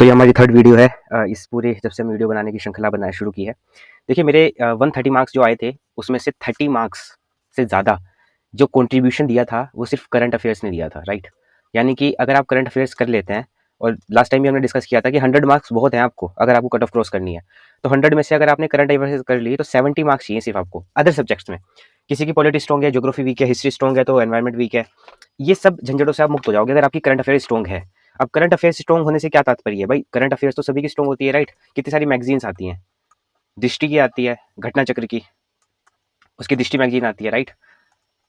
तो ये हमारी थर्ड वीडियो है इस पूरे जब से हम वीडियो बनाने की श्रृंखला बनाना शुरू की है। देखिए मेरे 130 मार्क्स जो आए थे उसमें से 30 मार्क्स से ज़्यादा जो कंट्रीब्यूशन दिया था वो सिर्फ करंट अफेयर्स ने दिया था, राइट। यानी कि अगर आप करंट अफेयर्स कर लेते हैं, और लास्ट टाइम भी हमने डिस्कस किया था कि 100 मार्क्स बहुत हैं आपको अगर आपको कट ऑफ क्रॉस करनी है, तो 100 में से अगर आपने करंट अफेयर्स कर ली तो 70 मार्क्स चाहिए सिर्फ आपको अदर सब्जेक्ट्स में। किसी की पॉलिटी स्ट्रॉन्ग है, ज्योग्राफी वीक है, हिस्ट्री स्ट्रॉन्ग है तो एनवायरमेंट वीक है। ये सब झंझटों से आप मुक्त हो जाओगे अगर आपकी करंट अफेयर स्ट्रॉन्ग है। अब करंट अफेयर स्ट्रॉन्ग होने से क्या तात्पर्य है भाई, करंट अफेयर्स तो सभी की स्ट्रॉन्ग होती है, राइट। कितनी सारी मैगजीन्स आती हैं, दृष्टि की आती है, घटना चक्र की, उसकी दृष्टि मैगजीन आती है, राइट।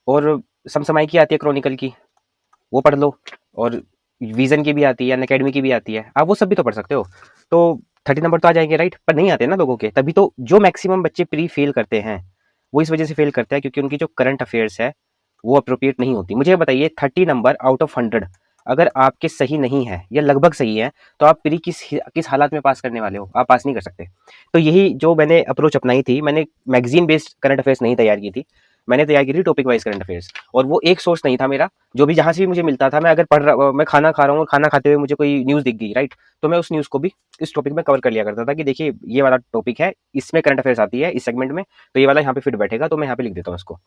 और समसमाई की आती है, क्रॉनिकल की, वो पढ़ लो। और विजन की भी आती है, अनअकैडमी की भी आती है, आप वो सब भी तो पढ़ सकते हो। तो 30 नंबर तो आ जाएंगे, राइट। पर नहीं आते ना लोगों के, तभी तो जो मैक्सिमम बच्चे प्री फेल करते हैं वो इस वजह से फेल करते हैं क्योंकि उनकी जो करंट अफेयर्स है वो अप्रोप्रिएट नहीं होती। मुझे बताइए 30 नंबर आउट ऑफ 100 अगर आपके सही नहीं है या लगभग सही है तो आप प्री किस हालात में पास करने वाले हो, आप पास नहीं कर सकते। तो यही जो मैंने अप्रोच अपनाई थी, मैंने मैगजीन बेस्ड करंट अफेयर्स नहीं तैयार की थी, मैंने तैयार की थी टॉपिक वाइज करंट अफेयर्स। और वो एक सोर्स नहीं था मेरा, जो भी जहां से भी मुझे मिलता था, मैं अगर पढ़ रहा, मैं खाना खा रहा हूँ और खाना खाते हुए मुझे कोई न्यूज़ दिख गई, राइट, तो मैं उस न्यूज़ को भी इस टॉपिक में कवर कर लिया करता था कि देखिए ये वाला टॉपिक है, इसमें करंट अफेयर्स आती है इस सेगमेंट में, तो ये वाला यहाँ पे फिट बैठेगा, तो मैं यहाँ पे लिख देता हूँ इसको।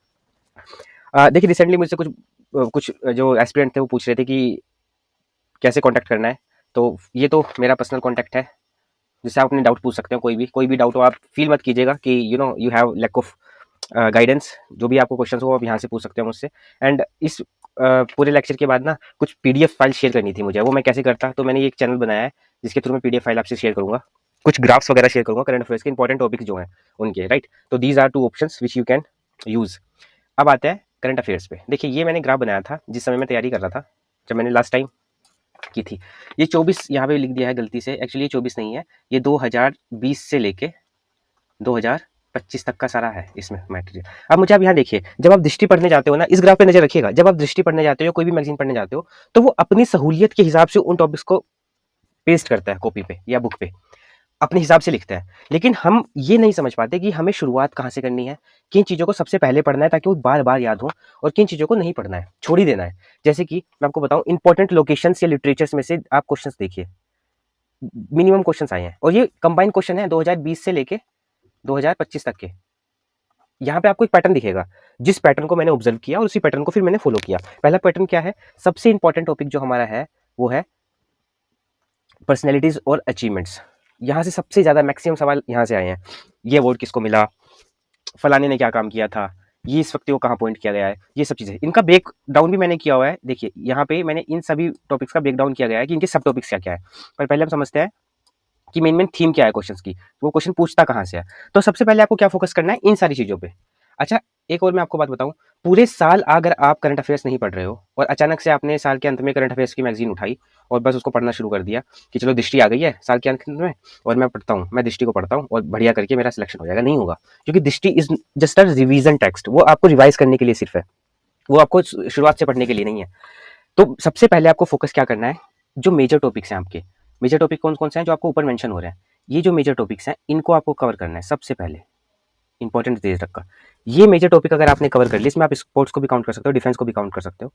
देखिए रिसेंटली मुझसे कुछ जो एस्पिरेंट थे वो पूछ रहे थे कि कैसे कांटेक्ट करना है। तो ये तो मेरा पर्सनल कांटेक्ट है, जिससे आप अपने डाउट पूछ सकते हो। कोई भी डाउट हो आप फील मत कीजिएगा कि you have lack of guidance. जो भी आपको क्वेश्चन हो आप यहाँ से पूछ सकते हो मुझसे। एंड इस पूरे लेक्चर के बाद ना कुछ पीडीएफ फाइल शेयर करनी थी मुझे, वो मैं कैसे करता, तो मैंने ये एक चैनल बनाया है जिसके थ्रू मैं पीडीएफ फाइल आपसे शेयर करूंगा, कुछ ग्राफ्स वगैरह शेयर करूंगा करंट अफेयर्स के इंपॉर्टेंट टॉपिक्स जो हैं उनके, राइट। तो these are two options which you can use. अब आते हैं करंट अफेयर्स पे। देखिए ये मैंने ग्राफ बनाया था जिस समय मैं तैयारी कर रहा था, जब मैंने लास्ट टाइम की थी। ये 24 यहाँ पे लिख दिया है गलती से, एक्चुअली ये 24 नहीं है, ये 2020 से लेके 2025 तक का सारा है इसमें मटेरियल। अब मुझे आप यहाँ देखिए, जब आप दृष्टि पढ़ने जाते हो ना, इस ग्राफ पे नजर रखिएगा, जब आप दृष्टि पढ़ने जाते हो कोई भी मैगजीन पढ़ने जाते हो तो वो अपनी सहूलियत के हिसाब से उन टॉपिक्स को पेस्ट करता है कॉपी पे या बुक पे, अपने हिसाब से लिखता है। लेकिन हम ये नहीं समझ पाते कि हमें शुरुआत कहाँ से करनी है, किन चीज़ों को सबसे पहले पढ़ना है ताकि वो बार बार याद हो, और किन चीज़ों को नहीं पढ़ना है, छोड़ ही देना है। जैसे कि मैं आपको बताऊं, इंपॉर्टेंट लोकेशंस या लिटरेचर्स में से आप क्वेश्चंस देखिए, मिनिमम क्वेश्चंस आए हैं, और ये कंबाइंड क्वेश्चन है 2020 से लेके 2025 तक के। यहाँ पे आपको एक पैटर्न दिखेगा, जिस पैटर्न को मैंने ऑब्जर्व किया और उसी पैटर्न को फिर मैंने फॉलो किया। पहला पैटर्न क्या है, सबसे इंपॉर्टेंट टॉपिक जो हमारा है वो है पर्सनैलिटीज और अचीवमेंट्स। यहाँ से सबसे ज़्यादा मैक्सिमम सवाल यहाँ से आए हैं। ये अवार्ड किसको मिला, फलाने ने क्या काम किया था, ये इस व्यक्ति को कहाँ पॉइंट किया गया है, ये सब चीज़ें, इनका ब्रेक डाउन भी मैंने किया हुआ है। देखिए यहाँ पे मैंने इन सभी टॉपिक्स का ब्रेक डाउन किया गया है कि इनके सब टॉपिक्स क्या क्या है। पर पहले हम समझते हैं कि मेन थीम क्या है क्वेश्चंस की, वो क्वेश्चन पूछता कहाँ से है। तो सबसे पहले आपको क्या फोकस करना है, इन सारी चीज़ों पे। अच्छा, एक और मैं आपको बात बताऊं, पूरे साल अगर आप करंट अफेयर्स नहीं पढ़ रहे हो और अचानक से आपने साल के अंत में करंट अफेयर्स की मैगजीन उठाई और बस उसको पढ़ना शुरू कर दिया कि चलो दृष्टि आ गई है साल के अंत में और मैं पढ़ता हूँ, मैं दृष्टि को पढ़ता हूँ और बढ़िया करके मेरा सिलेक्शन हो जाएगा, नहीं होगा। क्योंकि दृष्टि is just a revision text, वो आपको रिवाइज करने के लिए सिर्फ है, वो आपको शुरुआत से पढ़ने के लिए नहीं है। तो सबसे पहले आपको फोकस क्या करना है, जो मेजर टॉपिक्स हैं आपके, मेजर टॉपिक कौन कौन से हैं जो आपको ऊपर मेंशन हो रहे हैं, ये जो मेजर टॉपिक्स हैं इनको आपको कवर करना है सबसे पहले, इंपॉर्टेंट चीज तक का। ये मेजर टॉपिक अगर आपने कवर कर लिया, इसमें आप स्पोर्ट्स को भी काउंट कर सकते हो, डिफेंस को भी काउंट कर सकते हो,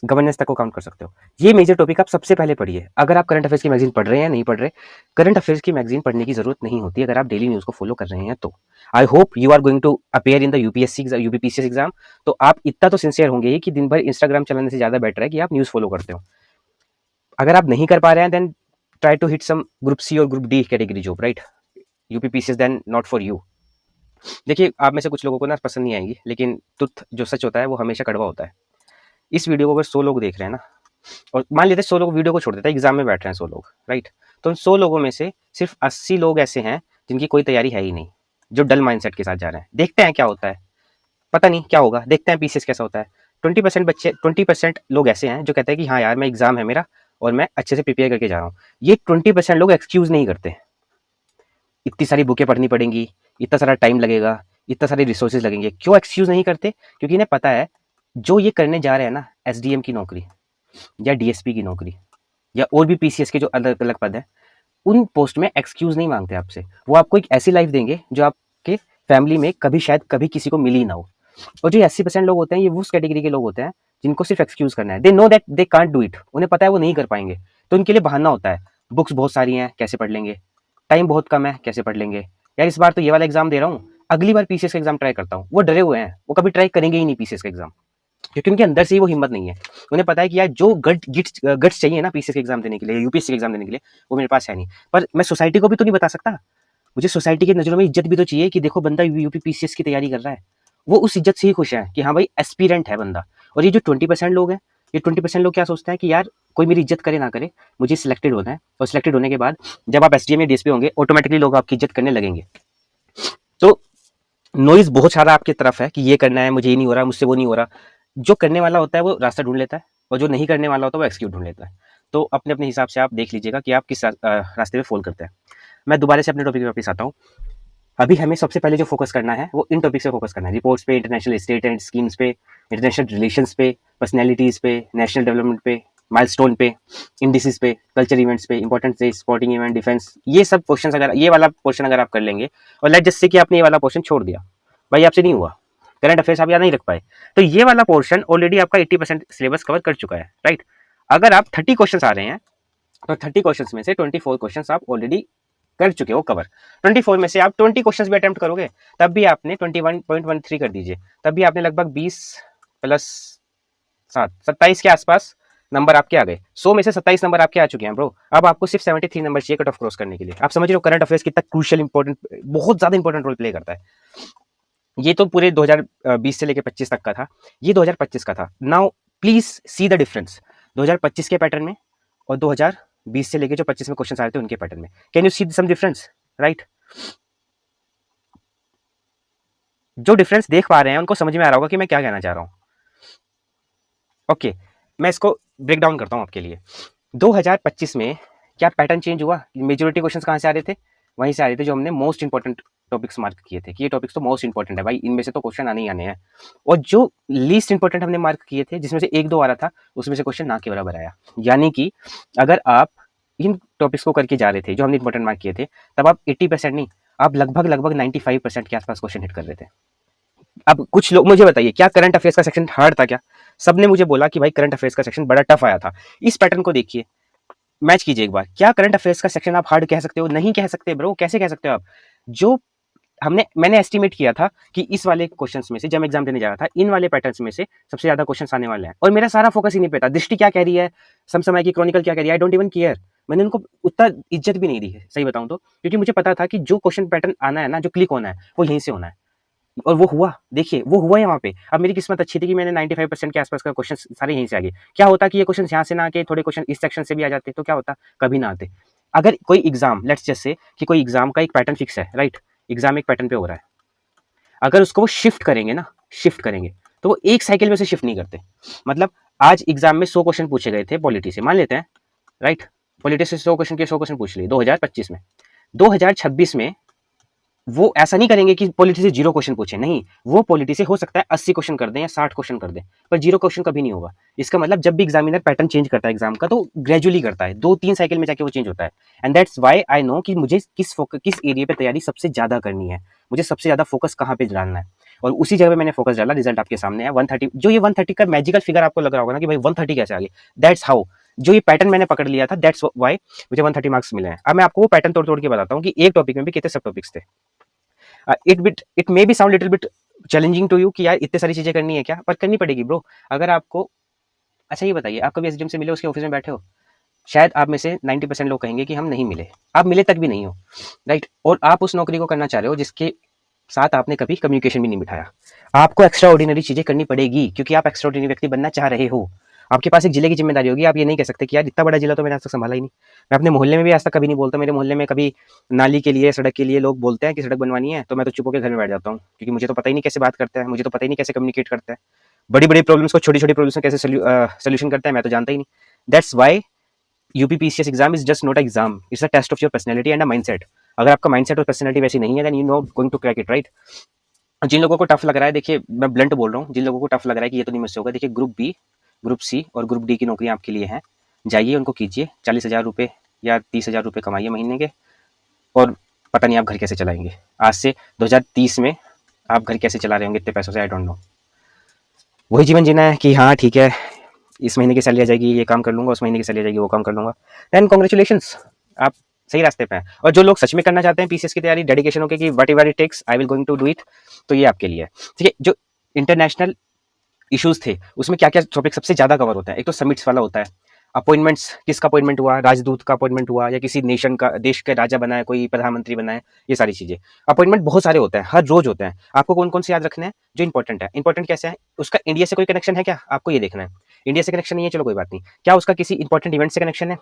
गवर्नेंस तक को काउंट कर सकते हो। ये मेजर टॉपिक आप सबसे पहले पढ़िए। अगर आप करंट अफेयर्स की मैगजीन पढ़ रहे हैं या नहीं पढ़ रहे, करंट अफेयर्स की मैगजीन पढ़ने की जरूरत नहीं होती अगर आप डेली न्यूज को फॉलो कर रहे हैं तो। I hope you are going to appear in the UPSC UPPCS exam, तो आप इतना तो सिंसियर होंगे ही कि दिन भर इंस्टाग्राम चलाने से ज्यादा बेटर है कि आप न्यूज फॉलो करते हो। अगर आप नहीं कर पा रहे हैं then try to hit some group C और group D category job, right. UPPCS then not for you. देखिए आप में से कुछ लोगों को ना पसंद नहीं आएंगी, लेकिन तुथ जो सच होता है वो हमेशा कड़वा होता है। इस वीडियो को अगर 100 लोग देख रहे हैं ना, और मान लेते हैं 100 लोग वीडियो को छोड़ देते हैं, एग्जाम में बैठ रहे हैं 100 लोग, राइट। तो उन 100 लोगों में से सिर्फ 80 लोग ऐसे हैं जिनकी कोई तैयारी है ही नहीं, जो डल माइंडसेट के साथ जा रहे हैं। देखते हैं क्या होता है, पता नहीं क्या होगा, देखते हैं पीसीएस कैसा होता है। 20% लोग ऐसे हैं जो कहते हैं कि हाँ यार मैं एग्जाम है मेरा और मैं अच्छे से प्रिपेयर करके जा रहा हूँ। ये 20% लोग एक्सक्यूज नहीं करते, इतनी सारी बुकें पढ़नी पड़ेंगी, इतना सारा टाइम लगेगा, इतना सारे रिसोर्सेज लगेंगे, क्यों एक्सक्यूज नहीं करते? क्योंकि इन्हें पता है जो ये करने जा रहे हैं ना, एसडीएम की नौकरी या डीएसपी की नौकरी या और भी पीसीएस के जो अलग अलग पद है, उन पोस्ट में एक्सक्यूज नहीं मांगते आपसे। वो आपको एक ऐसी लाइफ देंगे जो आपके फैमिली में कभी शायद कभी किसी को मिली ना हो। और जो 80% लोग होते हैं, ये उस कैटेगरी के लोग होते हैं जिनको सिर्फ एक्सक्यूज करना है। They know that they can't do it, उन्हें पता है वो नहीं कर पाएंगे, तो उनके लिए बहाना होता है। बुक्स बहुत सारी हैं, कैसे पढ़ लेंगे? टाइम बहुत कम है, कैसे पढ़ लेंगे? यार इस बार तो ये वाला एग्जाम दे रहा हूँ, अगली बार पीसीएस का एग्जाम ट्राई करता हूँ। वो डरे हुए हैं, वो कभी ट्राई करेंगे ही नहीं पीसीएस का एग्जाम, क्योंकि उनके अंदर से ही वो हिम्मत नहीं है। उन्हें पता है कि यार जो गट्स चाहिए ना पीसीएस के एग्जाम देने के लिए, यूपीएससी के एग्जाम देने के लिए, वो मेरे पास है नहीं। पर मैं सोसाइटी को भी तो नहीं बता सकता, मुझे सोसाइटी की नज़रों में इज्जत भी तो चाहिए कि देखो बंदा यूपी पीसीएस की तैयारी कर रहा है। वो उस इज्जत से ही खुश है कि हाँ भाई एस्पिरेंट है बंदा। और ये जो 20% लोग हैं, ये 20% लोग क्या सोचते हैं कि यार कोई मेरी इज्जत करे ना करे, मुझे सिलेक्टेड होना है, और सिलेक्टेड होने के बाद जब आप एसडीएम या डीएसपी होंगे, ऑटोमेटिकली लोग आपकी इज्जत करने लगेंगे। तो नॉइज बहुत सारा आपकी तरफ है कि ये करना है, मुझे ये नहीं हो रहा, मुझसे वो नहीं हो रहा। जो करने वाला होता है वो रास्ता ढूंढ लेता है, और जो नहीं करने वाला होता है वो एक्सक्यूज ढूंढ लेता है। तो अपने अपने हिसाब से आप देख लीजिएगा कि आप किस रास्ते में फॉल करते हैं। मैं दोबारा से अपने टॉपिक पे वापस आता हूँ। अभी हमें सबसे पहले जो फोकस करना है वो इन टॉपिक से फोकस करना है, रिपोर्ट्स पे, इंटरनेशनल स्टेट एंड स्कीम्स पे, इंटरनेशनल रिलेशंस पे, पर्सनैलिटीज पे, नेशनल डेवलपमेंट पे, माइलस्टोन पे, इंडिसेस पे, कल्चर इवेंट्स पे, इंपॉर्टेंट से स्पोर्टिंग इवेंट, डिफेंस, ये सब क्वेश्चन अगर ये वाला पोर्शन अगर आप कर लेंगे, और लेट जस्ट से कि आपने ये वाला पोर्शन छोड़ दिया, भाई आपसे नहीं हुआ, करंट अफेयर्स आप याद नहीं रख पाए, तो ये वाला पोर्शन ऑलरेडी आपका 80% सिलेबस कवर कर चुका है, राइट। अगर आप 30 क्वेश्चन आ रहे हैं, तो 30 क्वेश्चन में से 24 क्वेश्चन आप ऑलरेडी कर चुके हो कवर। 24 में से आप 20 क्वेश्चंस भी अटेम्प्ट करोगे, तब भी आपने 21.13 कर दीजिए, तब भी आपने लगभग 20 प्लस 7 27 के आसपास नंबर आपके आ गए। 100 में से 27 नंबर आपके आ चुके हैं ब्रो। अब आपको सिर्फ 73 नंबर चाहिए कट ऑफ क्रॉस करने के लिए। आप समझ रहे हो करंट अफेयर्स कितना क्रूशियल इंपॉर्टेंट, बहुत ज्यादा इंपॉर्टेंट रोल प्ले करता है। ये तो पूरे 2020 से लेकर 25 तक का था, ये 2025 का था। Now please see the difference 2025 के पैटर्न में और 2020 से लेके जो 25 में क्वेश्चन आए थे उनके पैटर्न में। Can you see some difference, right? जो डिफरेंस देख पा रहे हैं उनको समझ में आ रहा होगा कि मैं क्या कहना चाह रहा हूँ। ओके, मैं इसको ब्रेक डाउन करता हूँ आपके लिए। 2025 में क्या पैटर्न चेंज हुआ? मेजोरिटी क्वेश्चंस कहाँ से आ रहे थे? वहीं से आ रहे थे जो हमने मोस्ट इंपॉर्टेंट टॉपिक्स मार्क किए थे कि ये टॉपिक्स तो मोस्ट इंपॉर्टेंट है भाई, इनमें से तो क्वेश्चन आने ही आने हैं। और जो लीस्ट इंपॉर्टेंट हमने मार्क किए थे, जिसमें से एक दो आ रहा था, उसमें से क्वेश्चन ना के बराबर आया। यानी कि अगर आप इन टॉपिक्स को करके जा रहे थे जो हमने इंपॉर्टेंट मार्क किए थे, तब आप 80% नहीं, आप लगभग 95% के आसपास क्वेश्चन हिट कर रहे थे। अब कुछ लोग मुझे बताइए, क्या करंट अफेयर्स का सेक्शन हार्ड था क्या? सबने मुझे बोला कि भाई करंट अफेयर्स का सेक्शन बड़ा टफ आया था। इस पैटर्न को देखिए, मैच कीजिए एक बार। क्या करंट अफेयर्स का सेक्शन आप हार्ड कह सकते हो? नहीं कह सकते ब्रो, कैसे कह सकते हो आप? जो मैंने एस्टिमेट किया था कि इस वाले क्वेश्चंस में से, जब एग्जाम देने जा रहा था, इन वाले पैटर्न्स में से सबसे ज्यादा क्वेश्चंस आने वाले हैं, और मेरा सारा फोकस इन्हीं पे था। दृष्टि क्या कह रही है, समसमाय की क्रॉनिकल क्या कह रही है, आई डोंट इवन केयर। मैंने उनको उतना इज्जत भी नहीं दी है, सही बताऊं तो, क्योंकि मुझे पता था कि जो क्वेश्चन पैटर्न आना है ना, जो क्लिक होना है, वो यहीं से होना है। और वो हुआ, देखिए वो हुआ है वहाँ पे। अब मेरी किस्मत अच्छी थी कि मैंने 95% के आसपास का क्वेश्चन सारे यहीं से आ गए। क्या होता कि ये क्वेश्चन यहाँ से ना आके थोड़े क्वेश्चन इस सेक्शन से भी आ जाते, तो क्या होता? कभी ना आते। अगर कोई एग्जाम, लेट्स जस्ट से कि कोई एग्जाम का एक पैटर्न फिक्स है, राइट, एग्जाम एक पैटर्न पे हो रहा है, अगर उसको वो शिफ्ट करेंगे ना, शिफ्ट करेंगे, तो वो एक साइकिल में से शिफ्ट नहीं करते। मतलब आज एग्जाम में 100 क्वेश्चन पूछे गए थे पॉलिटी से, मान लेते हैं, राइट, पॉलिटी से 100 क्वेश्चन के 100 क्वेश्चन पूछ लिए 2025 में। 2026 में वो ऐसा नहीं करेंगे कि पॉलिटी से 0 क्वेश्चन पूछे, नहीं, वो पॉलिटी से हो सकता है 80 क्वेश्चन कर दें या 60 क्वेश्चन कर दें, पर 0 क्वेश्चन कभी नहीं होगा। इसका मतलब जब भी एग्जामिनर पैटर्न चेंज करता है एग्जाम का, तो ग्रेजुअली करता है, 2-3 साइकिल में जाके वो चेंज होता है। And that's why I know कि मुझे किस एरिया पे तैयारी सबसे ज्यादा करनी है, मुझे सबसे ज्यादा फोकस कहाँ पे डालना है, और उसी जगह पे मैंने फोकस डाला। रिजल्ट आपके सामने है 130। जो ये 130 का मैजिकल फिगर आपको लग रहा होगा ना कि भाई 130 कैसे आ गई, दैट्स हाउ, जो ये पैटर्न मैंने पकड़ लिया था, दैट्स व्हाई मुझे 130 मार्क्स मिले हैं। अब मैं आपको वो पैटर्न तोड़ तोड़ के बताता हूँ कि एक टॉपिक में भी कितने सब टॉपिक्स थे। It may be sound little bit challenging to you कि यार इतने सारी चीजें करनी है क्या, पर करनी पड़ेगी ब्रो। अगर आपको, अच्छा ये बताइए, आप कभी एसडीएम से मिले, उसके ऑफिस में बैठे हो? शायद आप में से 90% लोग कहेंगे कि हम नहीं मिले, आप मिले तक भी नहीं हो, राइट। और आप उस नौकरी को करना चाह रहे हो जिसके साथ आपने कभी कम्युनिकेशन भी नहीं बिठाया। आपको एक्स्ट्रा ऑर्डिनरी चीजें करनी पड़ेगी, क्योंकि आप एक्स्ट्रा ऑर्डिनरी व्यक्ति बनना चाह रहे हो। आपके पास एक जिले की जिम्मेदारी होगी। आप ये नहीं कह सकते कि यार इतना बड़ा जिला तो मैंने आज तक संभाला ही नहीं। मैं अपने मोहल्ले में भी आज तक कभी नहीं बोलता। मेरे मोहल्ले में कभी नाली के लिए, सड़क के लिए लोग बोलते हैं कि सड़क बनवानी है, तो मैं तो चुप होकर घर में बैठ जाता हूँ, क्योंकि मुझे तो पता ही नहीं कैसे बात करता है, मुझे तो पता ही नहीं कैसे कम्युनिकेट करता है। बड़ी बड़ी प्रॉब्लम्स को छोटी छोटी प्रॉब्लम्स में कैसे सोल्यूशन करता है, मैं तो जानता ही नहीं। That's why UPPCS exam is just not exam, it's a test of your personality and a mindset. अगर आपका माइंडसेट और पर्सनैलिटी वैसी नहीं है, then you no going to crack it, right. जिन लोगों को टफ लग रहा है, देखिए मैं ब्लंट बोल रहा हूँ, जिन लोगों को टफ लग रहा है कि ये तो नहीं मुझसे होगा, देखिए ग्रुप बी, ग्रुप सी और ग्रुप डी की नौकरियां आपके लिए हैं। जाइए उनको कीजिए, 40,000 रुपये या 30,000 रुपये कमाइए महीने के, और पता नहीं आप घर कैसे चलाएंगे। आज से 2030 में आप घर कैसे चला रहे होंगे इतने पैसों से, आई डोंट नो। वही जीवन जीना है कि हाँ ठीक है, इस महीने की सैलरी आ जाएगी, ये काम कर लूंगा, उस महीने की सैलरी आ जाएगी, वो काम कर लूंगा, देन कॉन्ग्रेचुलेशंस, आप सही रास्ते पे हैं। और जो लोग सच में करना चाहते हैं पीसीएस की तैयारी डेडिकेशन होकर कि whatever it takes I will going to do it, तो ये आपके लिए है। ठीक है, जो इंटरनेशनल इश्यूज थे उसमें क्या क्या टॉपिक सबसे ज्यादा कवर होता है, एक तो समिट्स वाला होता है, अपॉइंटमेंट्स, किसका अपॉइंटमेंट हुआ, राजदूत का अपॉइंटमेंट हुआ या किसी नेशन का, देश के राजा बना है, कोई प्रधानमंत्री बना है, ये सारी चीजें। अपॉइंटमेंट बहुत सारे होते हैं, हर रोज होते हैं, आपको कौन कौन से याद रखने हैं, जो इंपॉर्टेंट है। इंपॉर्टेंट कैसे है, उसका इंडिया से कोई कनेक्शन है क्या, आपको ये देखना है। इंडिया से कनेक्शन नहीं है, चलो कोई बात नहीं, क्या उसका किसी इंपॉर्टेंट इवेंट से कनेक्शन है,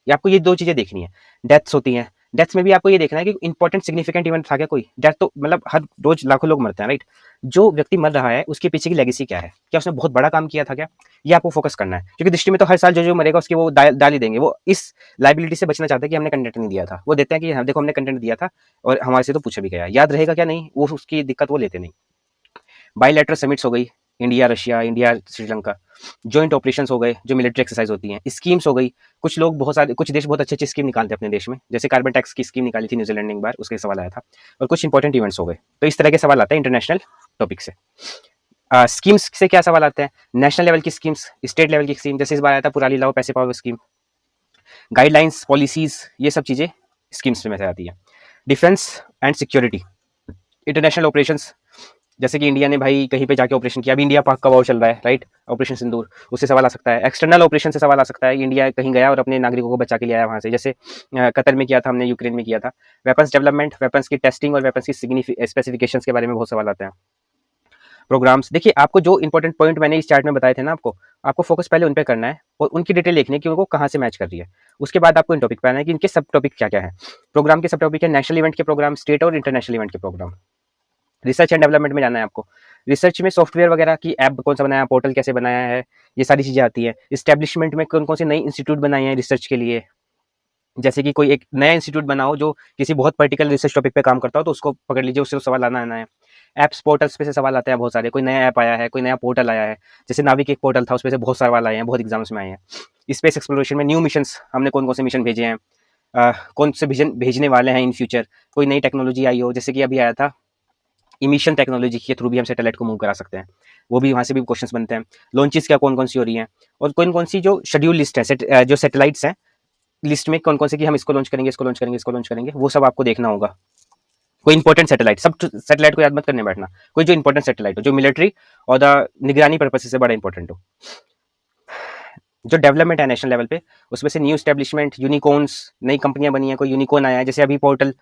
ये आपको ये दो चीजें देखनी है। डेथ्स होती हैं, डेथ्स में भी आपको ये देखना है कि इंपॉर्टेंट सिग्निफिकेंट इवेंट था क्या कोई। डेथ तो मतलब हर रोज लाखों लोग मरते हैं, राइट। जो व्यक्ति मर रहा है उसके पीछे की लेगेसी क्या है, क्या उसने बहुत बड़ा काम किया था क्या, ये आपको फोकस करना है। क्योंकि दृष्टि में तो हर साल जो जो मरेगा उसकी वो डाल ही देंगे, वो इस लाइबिलिटी से बचना चाहते हैं कि हमने कंटेंट नहीं दिया था। वो देते हैं कि हाँ देखो हमने कंटेंट दिया था और हमारे से तो पूछा भी गया, याद रहेगा क्या नहीं, वो उसकी दिक्कत वो लेते नहीं। बायलैटरल समिट्स हो गई, India Russia, India Sri Lanka. Joint operations हो गए, जो मिलिट्री एक्सरसाइज होती हैं। स्कीम्स हो गई, कुछ लोग बहुत सारे, कुछ देश बहुत अच्छी अच्छी स्कीम निकालते हैं अपने देश में, जैसे कार्बन टैक्स की स्कीम निकाली थी न्यूजीलैंड ने एक बार, उसके सवाल आया था। और कुछ इंपॉर्टेंट इवेंट्स हो गए, तो इस तरह के सवाल आते हैं इंटरनेशनल टॉपिक से। स्कीम्स से क्या सवाल आते हैं, नेशनल लेवल की स्कीम्स, स्टेट लेवल की स्कीम, जैसे इस बार आया था पुरानी लाओ पैसे पाओ स्कीम, गाइडलाइंस, पॉलिसीज, ये सब चीजें स्कीम्स में से आती है। Defence and security, international operations, जैसे कि इंडिया ने भाई कहीं पे जाके ऑपरेशन किया, अभी इंडिया पाक का वॉर चल रहा है, राइट, ऑपरेशन सिंदूर, उससे सवाल आ सकता है। एक्सटर्नल ऑपरेशन से सवाल आ सकता है, इंडिया कहीं गया और अपने नागरिकों को बचा के ले आया वहां से, जैसे कतर में किया था हमने, यूक्रेन में किया था। वेपन्स डेवलपमेंट, वेपन्स की टेस्टिंग और वेपन्स की स्पेसिफिकेशंस के बारे में बहुत सवाल आते हैं। प्रोग्राम्स, देखिए आपको जो इंपॉर्टेंट पॉइंट मैंने इस चार्ट में बताए थे ना, आपको फोकस पहले उन पे करना है और उनकी डिटेल लिखनी है कि उनको कहाँ से मैच कर रही है। उसके बाद आपको इन टॉपिक पे आना है कि इनके सब टॉपिक क्या क्या है। प्रोग्राम के सब टॉपिक है, नेशनल इवेंट के प्रोग्राम, स्टेट और इंटरनेशनल इवेंट के प्रोग्राम। रिसर्च एंड डेवलपमेंट में जाना है आपको, रिसर्च में सॉफ्टवेयर वगैरह की ऐप कौन सा बनाया, पोर्टल कैसे बनाया है, ये सारी चीजें आती है। इस्टेब्लिशमेंट में कौन कौन से नई इंस्टीट्यूट बनाए हैं रिसर्च के लिए, जैसे कि कोई एक नया इंस्टीट्यूट बनाओ जो किसी बहुत पर्टिकुलर रिसर्च टॉपिक पे काम करता हो, तो उसको पकड़ लीजिए, उससे सवाल आना है। एप्स पोर्टल्स पे से सवाल आते हैं बहुत सारे, कोई नया ऐप आया है, कोई नया पोर्टल आया है, जैसे नाविक एक पोर्टल था, उसमें से बहुत सारे सवाल आए हैं, बहुत एग्जाम्स में आए हैं। स्पेस एक्सप्लोरेशन में न्यू मिशंस, हमने कौन कौन से मिशन भेजे हैं, कौन से मिशन भेजने वाले हैं इन फ्यूचर, कोई नई टेक्नोलॉजी आई हो, जैसे कि अभी आया था इमिशन टेक्नोलॉजी के थ्रू भी हम सैटेलाइट को मूव करा सकते हैं, वो भी वहाँ से भी क्वेश्चंस बनते हैं। लॉन्चेस क्या कौन कौन सी हो रही हैं, और कौन कौन सी जो शेड्यूल लिस्ट है, जो सैटेलाइट्स हैं लिस्ट में कौन कौन से कि हम इसको लॉन्च करेंगे, इसको लॉन्च करेंगे, इसको लॉन्च करेंगे, वो सब आपको देखना होगा। कोई इंपॉर्टेंट सैटेलाइट, सब सैटेलाइट को याद मत करने बैठना, कोई जो इंपॉर्टेंट सैटेलाइट हो, जो मिलिट्री और द निगरानी पर्पज से बड़ा इंपॉर्टेंट हो। जो डेवलपमेंट है नेशनल लेवल पे, उसमें से न्यू स्टैब्लिशमेंट, यूनिकॉर्न्स, नई कंपनियां बनी है, कोई यूनिकॉर्न आया है, जैसे अभी पोर्टर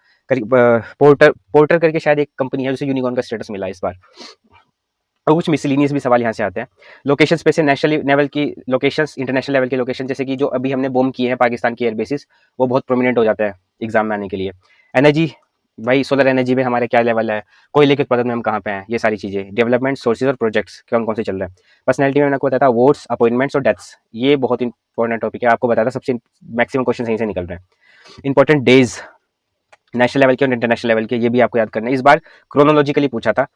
करके शायद एक कंपनी है जिसे यूनिकॉर्न का स्टेटस मिला इस बार। और कुछ मिसलिनियस भी सवाल यहाँ से आते हैं। लोकेशंस पे से नेशनल लेवल की लोकेशंस, इंटरनेशनल लेवल की लोकेशन, जैसे कि जो अभी हमने बॉम्ब किए हैं पाकिस्तान की एयरबेसिस, वो बहुत प्रोमिनेंट हो जाता है एग्जाम में आने के लिए। एनर्जी, भाई सोलर एनर्जी में हमारे क्या लेवल है, कोयले के उत्पादन में हम कहाँ पे हैं, ये सारी चीज़ें। डेवलपमेंट, सोर्सेज और प्रोजेक्ट्स कौन कौन से चल रहे हैं। पर्सनैलिटी में मैंने आपको बताया था, वोट्स, अपॉइंटमेंट्स और डेथ्स, ये बहुत इंपॉर्टेंट टॉपिक है, आपको बताया था सबसे मैक्सिमम क्वेश्चन यहीं से निकल रहे हैं। इंपॉर्टेंट डेज नेशनल लेवल के और इंटरनेशनल लेवल के, ये भी आपको याद करना है। इस बार क्रोनोलॉजिकली पूछा था,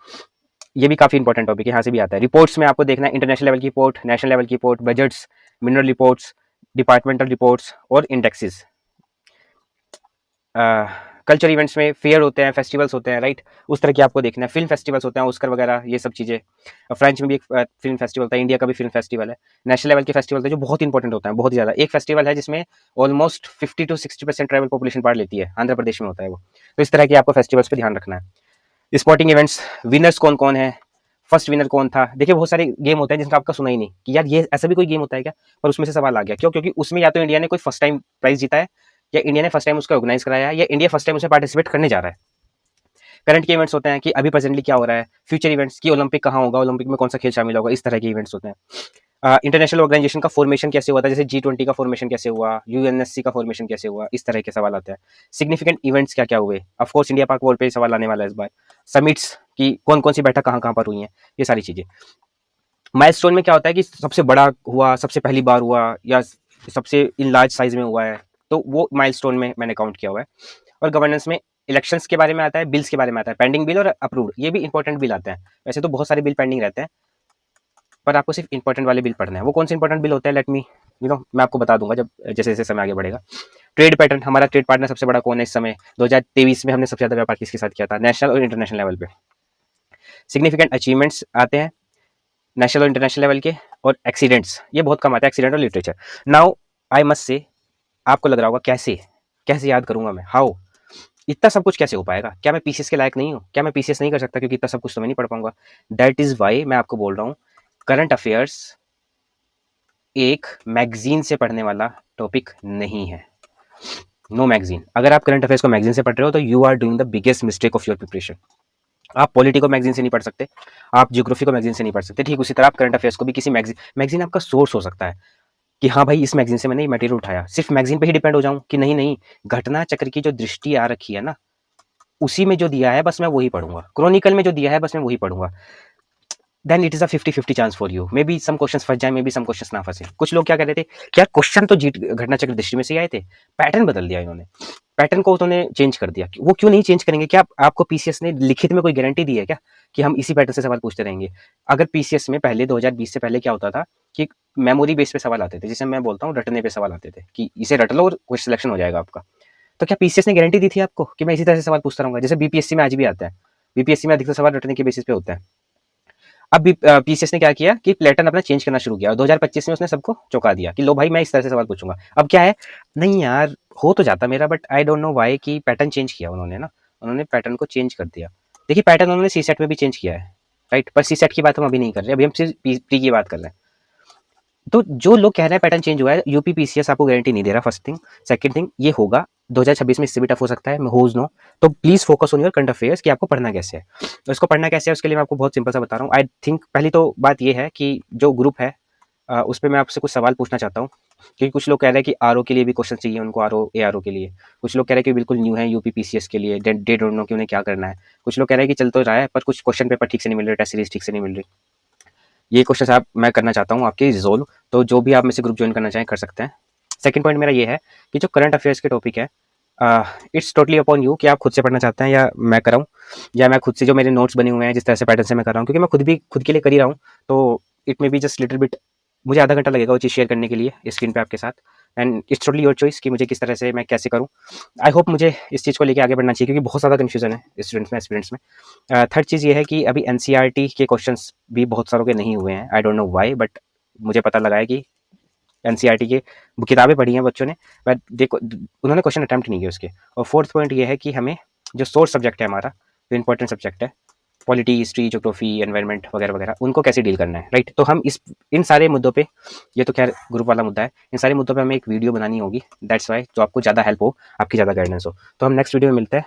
ये भी काफी इंपॉर्टेंट टॉपिक है, यहाँ से भी आता है। रिपोर्ट्स में आपको देखना है इंटरनेशनल लेवल की रिपोर्ट, नेशनल लेवल की report, budgets, mineral reports, departmental reports और इंडेक्सेस। कल्चर इवेंट्स में फेयर होते हैं, फेस्टिवल्स होते हैं, राइट, उस तरह की आपको देखना है। फिल्म फेस्टिवल्स होते हैं, ऑस्कर वगैरह, ये सब चीज़ें। फ्रेंच में भी एक फिल्म फेस्टिवल था, इंडिया का भी फिल्म फेस्टिवल है। नेशनल लेवल के फेस्टिवल थे जो बहुत इंपॉर्टेंट होता है, बहुत ज़्यादा। एक फेस्टिवल है जिसमें almost 50 to 60% tribal population part लेती है, आंध्र प्रदेश में होता है वो। तो इस तरह के आपको फेस्टिवल्स पर ध्यान रखना है। स्पोर्टिंग इवेंट्स, विनर्स कौन कौन है, फर्स्ट विनर कौन था। देखिए बहुत सारे गेम होते हैं जिनका आपका सुना ही नहीं कि यार ये ऐसा भी कोई गेम होता है क्या, पर उसमें से सवाल आ गया। क्यों, क्योंकि उसमें या तो इंडिया ने कोई फर्स्ट टाइम प्राइज जीता है, या इंडिया ने फर्स्ट टाइम उसको ऑर्गेनाइज कराया है, या इंडिया फर्स्ट टाइम उसमें पार्टिसिपेट करने जा रहा है। करंट के इवेंट्स होते हैं कि अभी प्रेजेंटली क्या हो रहा है, फ्यूचर इवेंट्स की ओलंपिक कहाँ होगा, ओलंपिक में कौन सा खेल शामिल होगा, इस तरह के इवेंट्स होते हैं। इंटरनेशनल ऑर्गेनाइजेशन का फॉर्मेशन कैसे हुआ था, जैसे G20 का फॉर्मेशन कैसे हुआ, यूएनएससी का फॉर्मेशन कैसे हुआ, इस तरह के सवाल आते हैं। सिग्निफिकेंट इवेंट्स क्या क्या हुए, ऑफकोर्स इंडिया पाक वॉर पे सवाल आने वाला है इस बार। समिट्स की कौन कौन सी बैठक कहाँ कहाँ पर हुई हैं, ये सारी चीजें। माइलस्टोन में क्या होता है कि सबसे बड़ा हुआ, सबसे पहली बार हुआ, या सबसे इन लार्ज साइज में हुआ है, तो वो माइलस्टोन में मैंने काउंट किया हुआ है। और गवर्नेंस में इलेक्शंस के बारे में आता है, बिल्स के बारे में आता है, पेंडिंग बिल और अप्रूव्ड, ये भी इंपॉर्टेंट बिल आते हैं। वैसे तो बहुत सारे बिल पेंडिंग रहते हैं, पर आपको सिर्फ इंपॉर्टेंट वाले बिल पढ़ने हैं। वो कौन से इंपॉर्टेंट बिल होते हैं, लेट मी मैं आपको बता दूंगा जब जैसे जैसे समय आगे बढ़ेगा। ट्रेड पैटर्न, हमारा ट्रेड पार्टनर सबसे बड़ा कौन है इस समय, 2023 में हमने सबसे ज्यादा व्यापार किसके साथ किया था, नेशनल और इंटरनेशनल लेवल पे। सिग्निफिकेंट अचीवमेंट्स आते हैं नेशनल और इंटरनेशनल लेवल के, और एक्सीडेंट्स, ये बहुत कम आता है, एक्सीडेंट और literature. Now I must say, आपको लग रहा होगा कैसे, कैसे याद करूंगा मैं, हाउ, इतना सब कुछ कैसे हो पाएगा? क्या मैं पीसीएस के लायक नहीं हूँ? क्या मैं पीसीएस नहीं कर सकता क्योंकि इतना सब कुछ तो मैं नहीं पढ़ पाऊंगा? दैट इज वाई मैं आपको बोल रहा हूँ, करंट अफेयर्स एक मैगजीन से पढ़ने वाला टॉपिक नहीं है। No magazine. अगर आप करंट अफेयर्स को मैगजीन से पढ़ रहे हो तो you are doing the biggest mistake of your preparation. आप पॉलिटी को मैगजीन से नहीं पढ़ सकते, आप ज्योग्राफी को मैगजीन से नहीं पढ़ सकते, ठीक उसी तरह आप करंट अफेयर्स को भी किसी मैगजीन, मैगजीन आपका सोर्स हो सकता है कि हाँ भाई इस मैगजीन से मैंने ये मटेरियल उठाया, सिर्फ मैगजीन पे ही डिपेंड हो जाऊं कि नहीं नहीं, घटना चक्र की जो दृष्टि आ रखी है ना, उसी में जो दिया है बस मैं वही पढ़ूंगा, क्रॉनिकल में जो दिया है बस मैं वही पढ़ूंगा, then it is a 50-50 chance for you, maybe some questions फंस जाए, मे बी सम क्वेश्चंस ना फंसे। कुछ लोग क्या कर रहे थे, क्या क्वेश्चन तो जीत घटना चक्र दृष्टि में से आए थे, पैटर्न बदल दिया इन्होंने, पैटर्न को उन्होंने चेंज कर दिया। वो क्यों नहीं चेंज करेंगे? क्या आपको पीसीएस ने लिखित में कोई गारंटी दी है क्या कि हम इसी पैटर्न से सवाल पूछते रहेंगे? अगर पीसीएस में पहले 2020 से पहले क्या होता था कि मेमोरी बेस पे सवाल आते थे, जिसे मैं बोलता हूँ रटने पे सवाल आते थे कि इसे रट लो और क्वेश्चन सिलेक्शन हो जाएगा आपका। तो क्या पीसीएस ने गारंटी दी थी आपको कि मैं इसी तरह से सवाल पूछता रहूंगा? जैसे बीपीएससी में आज भी आता है, बीपीएससी में अधिकतर सवाल रटने के बेसिस पे होता है। अब पीसीएस ने क्या किया कि पैटर्न अपना चेंज करना शुरू किया और 2025 में उसने सबको चौंका दिया कि लो भाई मैं इस तरह से सवाल पूछूंगा। अब क्या है, नहीं यार हो तो जाता मेरा, but I don't know why कि पैटर्न चेंज किया उन्होंने ना, उन्होंने पैटर्न को चेंज कर दिया। देखिए पैटर्न उन्होंने सी सेट में भी चेंज किया है, राइट, पर सी सेट की बात हम अभी नहीं कर रहे, अभी हम सिर्फ प्री की बात कर रहे हैं। तो जो लोग कह रहे हैं पैटर्न चेंज हुआ है, यूपी पीसीएस आपको गारंटी नहीं दे रहा, फर्स्ट थिंग। सेकंड थिंग, ये होगा 2026 में, इससे भी टफ हो सकता है, होज नो। तो please focus on your current affairs कि आपको पढ़ना कैसे है। तो इसको पढ़ना कैसे है उसके लिए मैं आपको बहुत सिंपल सा बता रहा हूँ। आई थिंक पहली तो बात ये है कि जो ग्रुप है उस पर मैं आपसे कुछ सवाल पूछना चाहता हूँ, क्योंकि कुछ लोग कह रहे हैं कि आरओ के लिए भी क्वेश्चन चाहिए उनको, आरओ एआरओ के लिए। कुछ लोग कह रहे हैं कि बिल्कुल न्यू है यूपी पीसीएस के लिए, डे डोंट नो कि उन्हें क्या करना है। कुछ लोग कह रहे हैं कि चल तो रहा है पर कुछ क्वेश्चन पेपर ठीक से नहीं मिल रहे, टेस्ट सीरीज ठीक से नहीं मिल रही। ये क्वेश्चन आप मैं करना चाहता हूँ आपके रिजोल्व, तो जो भी आप में से ग्रुप ज्वाइन करना चाहें कर सकते हैं। सेकंड पॉइंट मेरा ये है कि जो करंट अफेयर्स के टॉपिक है, इट्स टोटली अपॉन यू कि आप खुद से पढ़ना चाहते हैं या मैं कराऊँ, या मैं खुद से जो मेरे नोट्स बने हुए हैं जिस तरह से पैटर्न से मैं कर रहा हूँ, क्योंकि मैं खुद भी खुद के लिए कर ही रहा हूँ, तो it may be just little bit, मुझे आधा घंटा लगेगा वो चीज़ शेयर करने के लिए स्क्रीन पे आपके साथ, and it's totally your choice कि मुझे किस तरह से मैं कैसे करूँ। आई होप मुझे इस चीज़ को लेकर आगे बढ़ना चाहिए क्योंकि बहुत ज़्यादा कन्फ्यूजन है स्टूडेंट्स में, एस्पिरेंट्स में। थर्ड चीज़ ये है कि अभी एनसीईआरटी के क्वेश्चंस भी बहुत सारों के नहीं हुए हैं, I don't know why, but मुझे पता लगा है कि एनसीईआरटी की किताबें पढ़ी हैं बच्चों ने, बट देखो उन्होंने क्वेश्चन अटैम्प्ट नहीं किए उसके। और फोर्थ पॉइंट ये है कि हमें जो सोर्स सब्जेक्ट है हमारा, जो इंपॉर्टेंट सब्जेक्ट है, पॉलिटी, हिस्ट्री, ज्योग्राफी, एनवायरनमेंट वगैरह वगैरह, उनको कैसे डील करना है, राइट। तो हम इस इन सारे मुद्दों पे, ये तो खैर ग्रुप वाला मुद्दा है, इन सारे मुद्दों पे हमें एक वीडियो बनानी होगी, दैट्स वाई, जो आपको ज़्यादा हेल्प हो, आपकी ज़्यादा गाइडेंस हो। तो हम नेक्स्ट वीडियो में मिलते हैं।